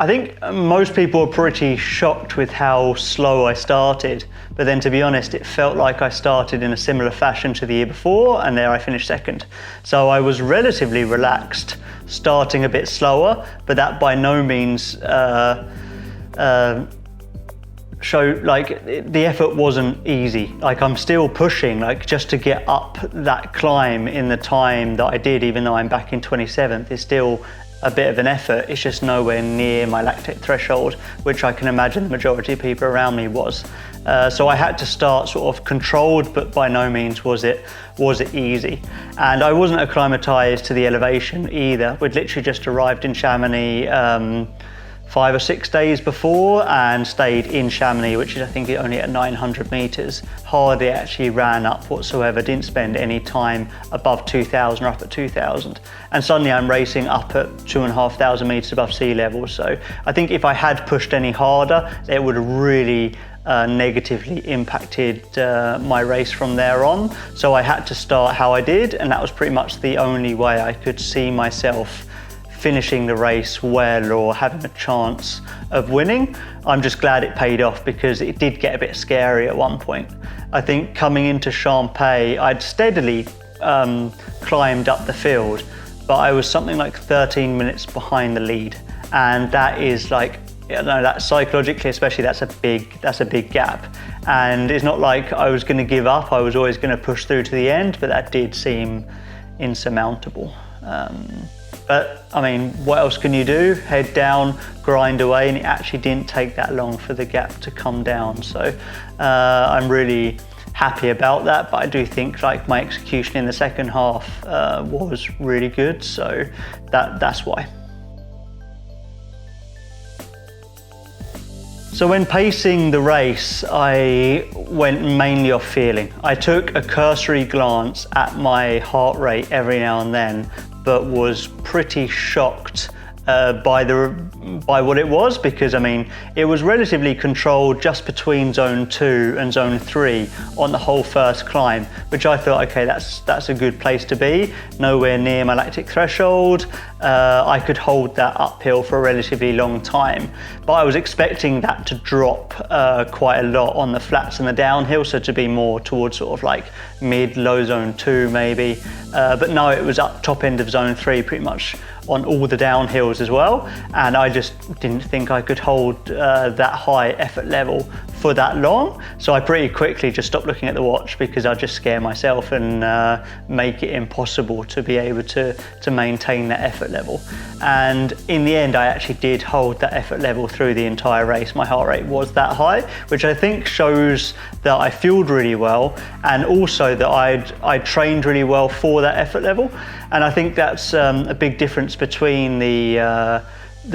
I think most people were pretty shocked with how slow I started, but then to be honest, it felt like I started in a similar fashion to the year before, and there I finished second. So I was relatively relaxed, starting a bit slower, but that by no means the effort wasn't easy. Like, I'm still pushing, like, just to get up that climb in the time that I did, even though I'm back in 27th, is still a bit of an effort. It's just nowhere near my lactate threshold, which I can imagine the majority of people around me was. So I had to start sort of controlled, but by no means was it easy. And I wasn't acclimatized to the elevation either. We'd literally just arrived in Chamonix 5 or 6 days before and stayed in Chamonix, which is I think only at 900 meters. Hardly actually ran up whatsoever, didn't spend any time above 2,000 or up at 2,000. And suddenly I'm racing up at 2,500 meters above sea level. So I think if I had pushed any harder, it would have really negatively impacted my race from there on. So I had to start how I did, and that was pretty much the only way I could see myself finishing the race well or having a chance of winning. I'm just glad it paid off, because it did get a bit scary at one point. I think coming into Champay, I'd steadily climbed up the field, but I was something like 13 minutes behind the lead. And that is like, you know, that psychologically especially, that's a big gap. And it's not like I was gonna give up, I was always gonna push through to the end, but that did seem insurmountable. But I mean, what else can you do? Head down, grind away, and it actually didn't take that long for the gap to come down. So I'm really happy about that, but I do think like my execution in the second half was really good, so that's why. So when pacing the race, I went mainly off feeling. I took a cursory glance at my heart rate every now and then, but was pretty shocked by what it was, because I mean, it was relatively controlled just between zone 2 and zone 3 on the whole first climb, which I thought, okay, that's a good place to be, nowhere near my lactic threshold. I could hold that uphill for a relatively long time, but I was expecting that to drop quite a lot on the flats and the downhill, so to be more towards sort of like mid-low zone 2 maybe, but no, it was up top end of zone 3 pretty much on all the downhills as well, and I just didn't think I could hold that high effort level for that long. So I pretty quickly just stopped looking at the watch, because I'd just scare myself and make it impossible to be able to maintain that effort level. And in the end, I actually did hold that effort level through the entire race. My heart rate was that high, which I think shows that I fueled really well, and also that I'd trained really well for that effort level. And I think that's a big difference between the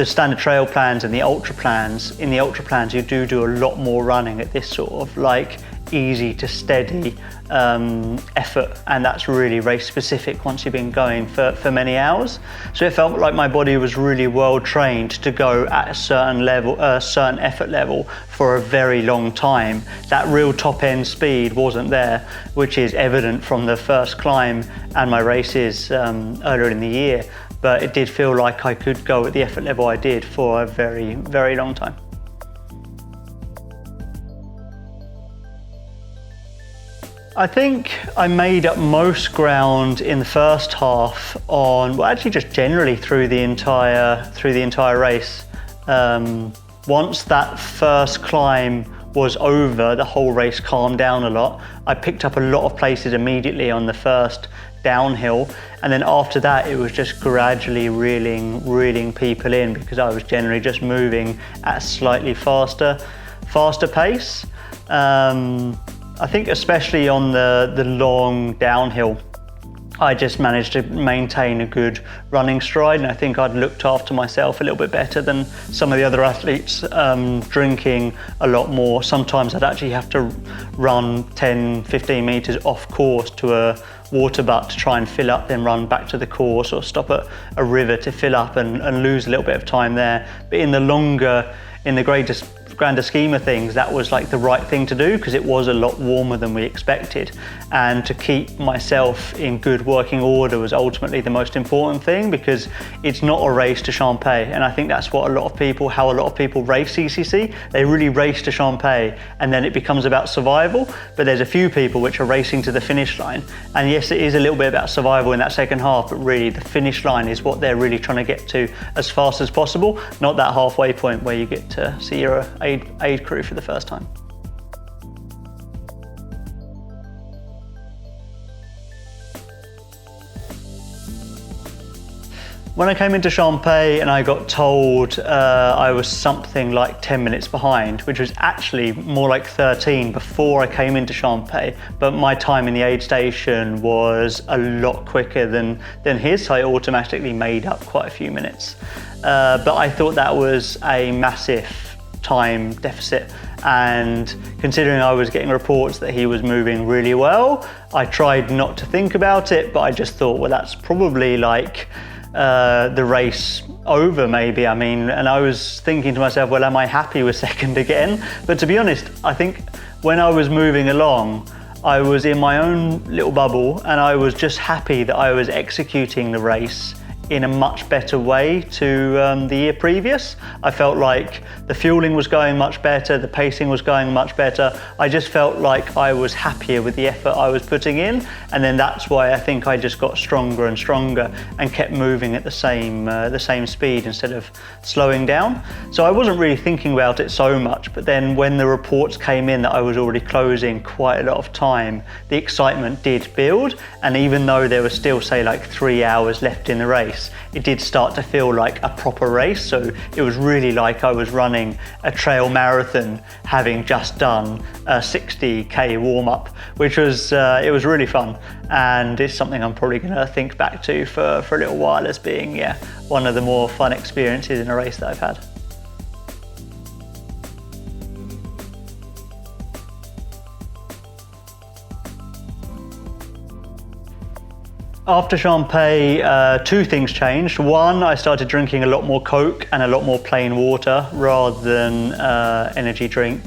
standard trail plans and the ultra plans. In the ultra plans, you do a lot more running at this sort of like easy to steady effort, and that's really race specific once you've been going for many hours. So it felt like my body was really well trained to go at a certain level, a certain effort level for a very long time. That real top end speed wasn't there, which is evident from the first climb and my races earlier in the year. But it did feel like I could go at the effort level I did for a very, very long time. I think I made up most ground in the first half on, well, actually just generally through the entire race. Once that first climb was over, the whole race calmed down a lot. I picked up a lot of places immediately on the first downhill, and then after that it was just gradually reeling people in, because I was generally just moving at a slightly faster pace. I think especially on the long downhill, I just managed to maintain a good running stride, and I think I'd looked after myself a little bit better than some of the other athletes, drinking a lot more. Sometimes I'd actually have to run 10-15 meters off course to a water butt to try and fill up, then run back to the course, or stop at a river to fill up and lose a little bit of time there. But in the greatest grander scheme of things, that was like the right thing to do because it was a lot warmer than we expected. And to keep myself in good working order was ultimately the most important thing, because it's not a race to Champay. And I think that's what how a lot of people race CCC. They really race to Champay and then it becomes about survival. But there's a few people which are racing to the finish line. And yes, it is a little bit about survival in that second half, but really the finish line is what they're really trying to get to as fast as possible, not that halfway point where you get to see your aid crew for the first time. When I came into Champay and I got told I was something like 10 minutes behind, which was actually more like 13 before I came into Champay, but my time in the aid station was a lot quicker than his, so I automatically made up quite a few minutes. But I thought that was a massive time deficit, and considering I was getting reports that he was moving really well, I tried not to think about it, but I just thought, well, that's probably like the race over maybe. I mean, and I was thinking to myself, well, am I happy with second again? But to be honest, I think when I was moving along, I was in my own little bubble and I was just happy that I was executing the race in a much better way to the year previous. I felt like the fueling was going much better, the pacing was going much better. I just felt like I was happier with the effort I was putting in, and then that's why I think I just got stronger and stronger and kept moving at the same speed instead of slowing down. So I wasn't really thinking about it so much, but then when the reports came in that I was already closing quite a lot of time, the excitement did build, and even though there was still, say, like 3 hours left in the race, it did start to feel like a proper race. So it was really like I was running a trail marathon, having just done a 60k warm-up, which was it was really fun, and it's something I'm probably going to think back to for a little while as being one of the more fun experiences in a race that I've had. After Champay, two things changed. One, I started drinking a lot more Coke and a lot more plain water rather than energy drink.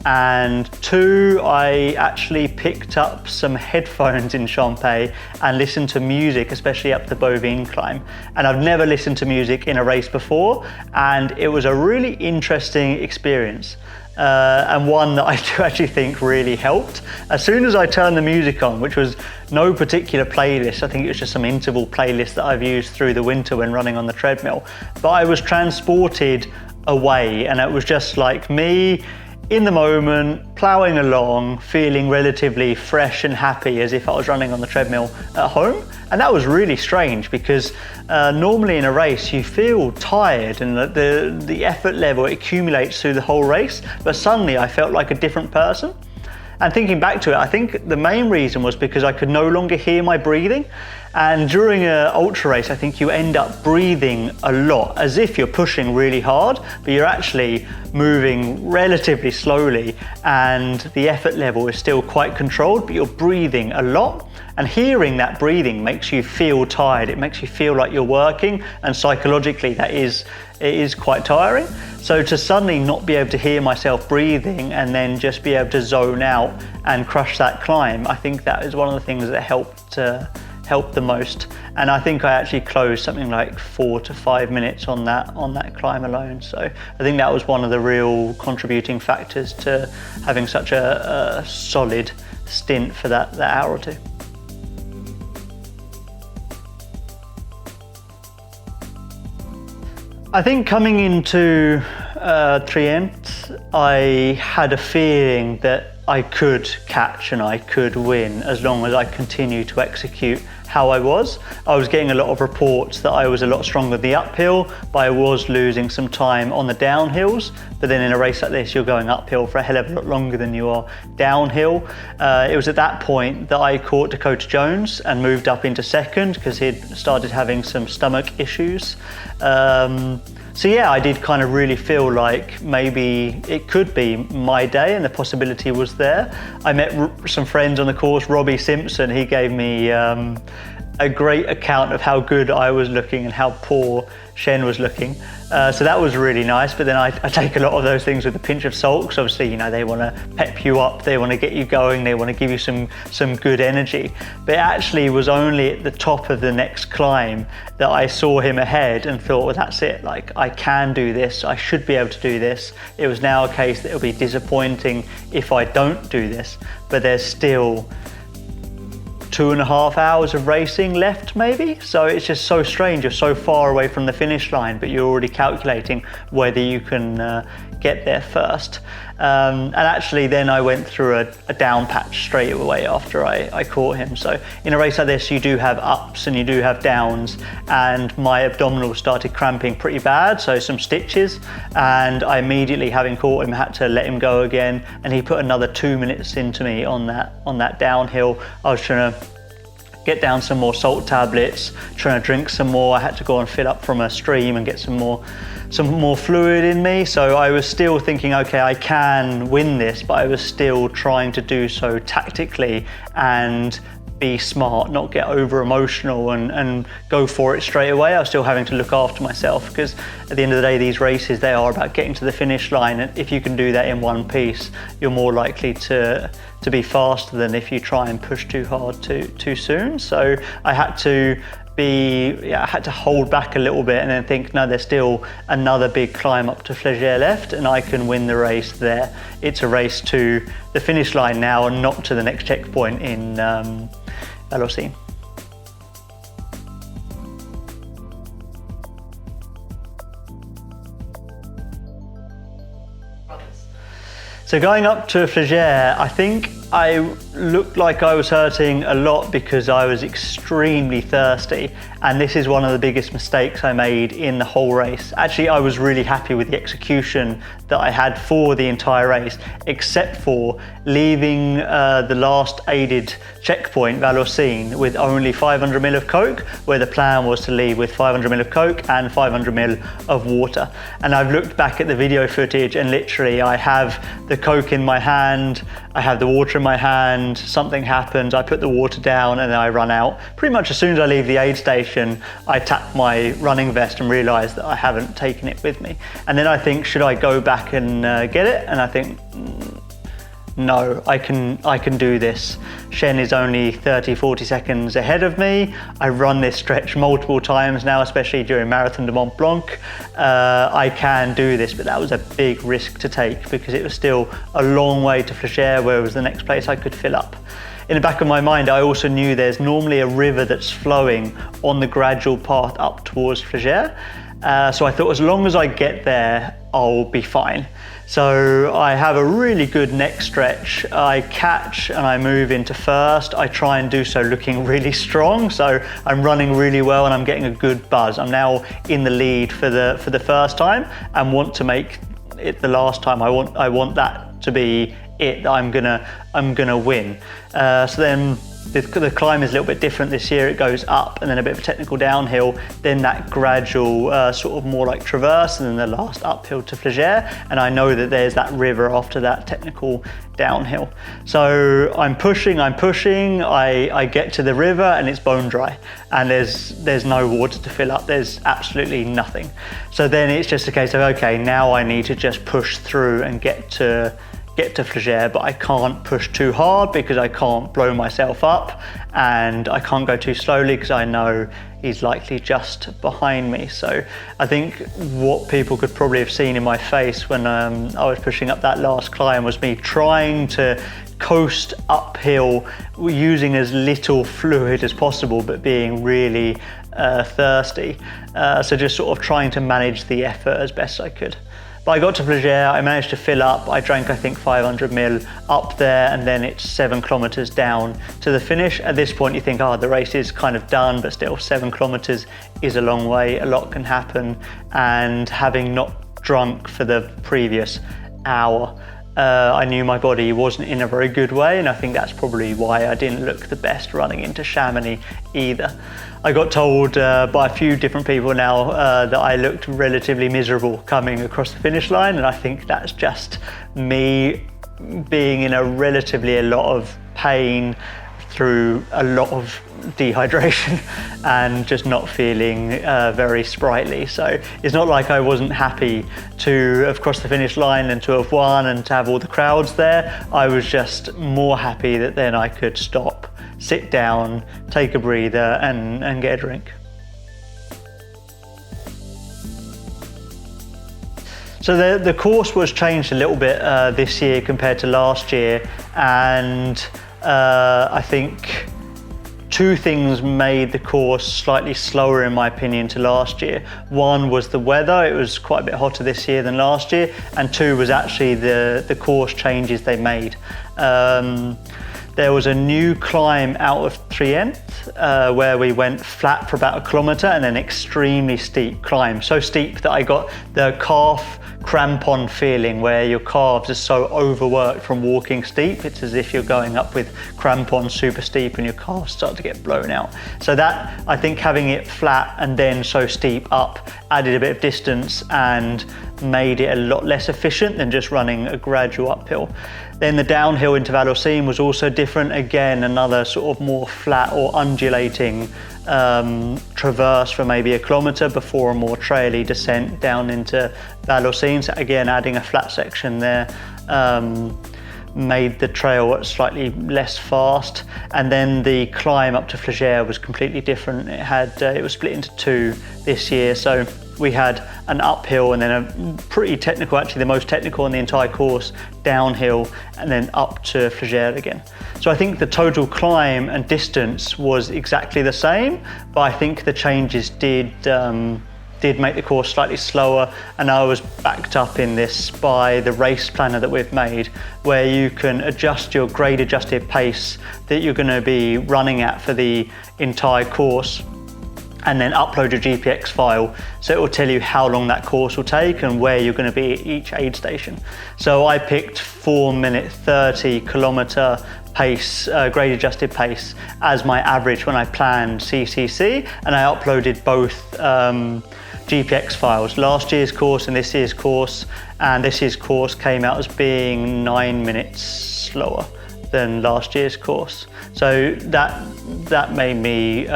And two, I actually picked up some headphones in Champay and listened to music, especially up the Bovine climb. And I've never listened to music in a race before, and it was a really interesting experience. And one that I do actually think really helped. As soon as I turned the music on, which was no particular playlist, I think it was just some interval playlist that I've used through the winter when running on the treadmill, but I was transported away, and it was just like me in the moment, ploughing along, feeling relatively fresh and happy as if I was running on the treadmill at home. And that was really strange because normally in a race you feel tired and the effort level accumulates through the whole race, but suddenly I felt like a different person. And thinking back to it, I think the main reason was because I could no longer hear my breathing. And during an ultra race, I think you end up breathing a lot, as if you're pushing really hard, but you're actually moving relatively slowly, and the effort level is still quite controlled, but you're breathing a lot. And hearing that breathing makes you feel tired. It makes you feel like you're working, and psychologically it is quite tiring. So to suddenly not be able to hear myself breathing and then just be able to zone out and crush that climb, I think that is one of the things that helped the most. And I think I actually closed something like 4 to 5 minutes on that climb alone. So I think that was one of the real contributing factors to having such a solid stint for that hour or two. I think coming into Trient, I had a feeling that I could catch and I could win as long as I continued to execute how I was. I was getting a lot of reports that I was a lot stronger in the uphill, but I was losing some time on the downhills. But then in a race like this, you're going uphill for a hell of a lot longer than you are downhill. It was at that point that I caught Dakota Jones and moved up into second because he'd started having some stomach issues. So yeah, I did kind of really feel like maybe it could be my day and the possibility was there. I met some friends on the course, Robbie Simpson, he gave me a great account of how good I was looking and how poor Shen was looking. So that was really nice, but then I take a lot of those things with a pinch of salt, because obviously, you know, they want to pep you up, they want to get you going, they want to give you some good energy. But it actually was only at the top of the next climb that I saw him ahead and thought, well, that's it, like, I can do this, I should be able to do this. It was now a case that it'll be disappointing if I don't do this, but there's still 2.5 hours of racing left, maybe. So it's just so strange. You're so far away from the finish line, but you're already calculating whether you can get there first. And actually then I went through a down patch straight away after I caught him. So in a race like this, you do have ups and you do have downs, and my abdominals started cramping pretty bad, so some stitches, and I immediately, having caught him, had to let him go again, and he put another 2 minutes into me on that downhill. I was trying to get down some more salt tablets, trying to drink some more. I had to go and fill up from a stream and get some more fluid in me. So I was still thinking, okay, I can win this, but I was still trying to do so tactically and be smart, not get over emotional and go for it straight away. I was still having to look after myself, because at the end of the day, these races, they are about getting to the finish line, and if you can do that in one piece, you're more likely to be faster than if you try and push too hard too soon. So I had to hold back a little bit and then think, no, there's still another big climb up to Flégère left, and I can win the race there. It's a race to the finish line now and not to the next checkpoint in Vallorcine. So going up to Flégère, I think I looked like I was hurting a lot because I was extremely thirsty, and this is one of the biggest mistakes I made in the whole race. Actually, I was really happy with the execution that I had for the entire race, except for leaving the last aided checkpoint, Vallorcine, with only 500 ml of Coke, where the plan was to leave with 500 ml of Coke and 500 ml of water. And I've looked back at the video footage, and literally I have the Coke in my hand, I have the water in my hand, something happens, I put the water down, and then I run out. Pretty much as soon as I leave the aid station, I tap my running vest and realise that I haven't taken it with me. And then I think, should I go back and get it? And I think, no, I can do this. Shen is only 30-40 seconds ahead of me. I run this stretch multiple times now, especially during Marathon de Mont Blanc. I can do this, but that was a big risk to take because it was still a long way to Flégère, where it was the next place I could fill up. In the back of my mind, I also knew there's normally a river that's flowing on the gradual path up towards Flégère. So I thought, as long as I get there, I'll be fine. So I have a really good neck stretch. I catch and I move into first. I try and do so looking really strong. So I'm running really well and I'm getting a good buzz. I'm now in the lead for the first time and want to make it the last time. I want that to be it, that I'm gonna win. So then the climb is a little bit different this year. It goes up and then a bit of a technical downhill, then that gradual sort of more like traverse, and then the last uphill to Flégère. And I know that there's that river after that technical downhill. So I'm pushing, I get to the river and it's bone dry and there's no water to fill up, there's absolutely nothing. So then it's just a case of, okay, now I need to just push through and get to Flégère, but I can't push too hard because I can't blow myself up, and I can't go too slowly because I know he's likely just behind me. So I think what people could probably have seen in my face when I was pushing up that last climb was me trying to coast uphill using as little fluid as possible, but being really thirsty. So just sort of trying to manage the effort as best I could. But I got to Flégère, I managed to fill up. I drank, I think, 500 ml up there, and then it's 7 kilometers down to the finish. At this point, you think, oh, the race is kind of done, but still 7 kilometers is a long way. A lot can happen. And having not drunk for the previous hour, I knew my body wasn't in a very good way, and I think that's probably why I didn't look the best running into Chamonix either. I got told by a few different people now that I looked relatively miserable coming across the finish line, and I think that's just me being in a lot of pain through a lot of dehydration and just not feeling very sprightly. So it's not like I wasn't happy to have crossed the finish line and to have won and to have all the crowds there. I was just more happy that then I could stop, sit down, take a breather and get a drink. So the course was changed a little bit this year compared to last year, and I think two things made the course slightly slower in my opinion to last year. One was the weather, it was quite a bit hotter this year than last year, and two was actually the course changes they made. There was a new climb out of Trient where we went flat for about 1 kilometre and then extremely steep climb. So steep that I got the calf crampon feeling where your calves are so overworked from walking steep. It's as if you're going up with crampons super steep and your calves start to get blown out. So that, I think having it flat and then so steep up added a bit of distance and made it a lot less efficient than just running a gradual uphill. Then the downhill into Vallorcine was also different. Again, another sort of more flat or undulating traverse for maybe 1 kilometre before a more traily descent down into Vallorcine. So again, adding a flat section there made the trail slightly less fast. And then the climb up to Flégère was completely different. It was split into two this year. So we had an uphill and then a pretty technical, actually the most technical on the entire course, downhill, and then up to Flégère again. So I think the total climb and distance was exactly the same, but I think the changes did make the course slightly slower, and I was backed up in this by the race planner that we've made, where you can adjust your grade adjusted pace that you're going to be running at for the entire course, and then upload your GPX file, so it will tell you how long that course will take and where you're going to be at each aid station. So I picked 4-minute 30 kilometre pace, grade adjusted pace, as my average when I planned CCC, and I uploaded both GPX files, last year's course and this year's course, and this year's course came out as being 9 minutes slower than last year's course. So that made me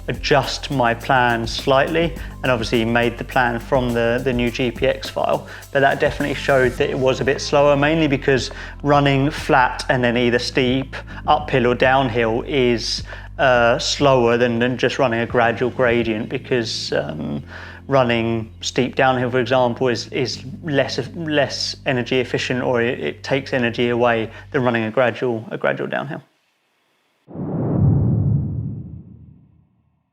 adjust my plan slightly, and obviously made the plan from the new GPX file, but that definitely showed that it was a bit slower, mainly because running flat and then either steep, uphill or downhill is slower than just running a gradual gradient, because running steep downhill, for example, is less energy efficient, or it takes energy away than running a gradual downhill.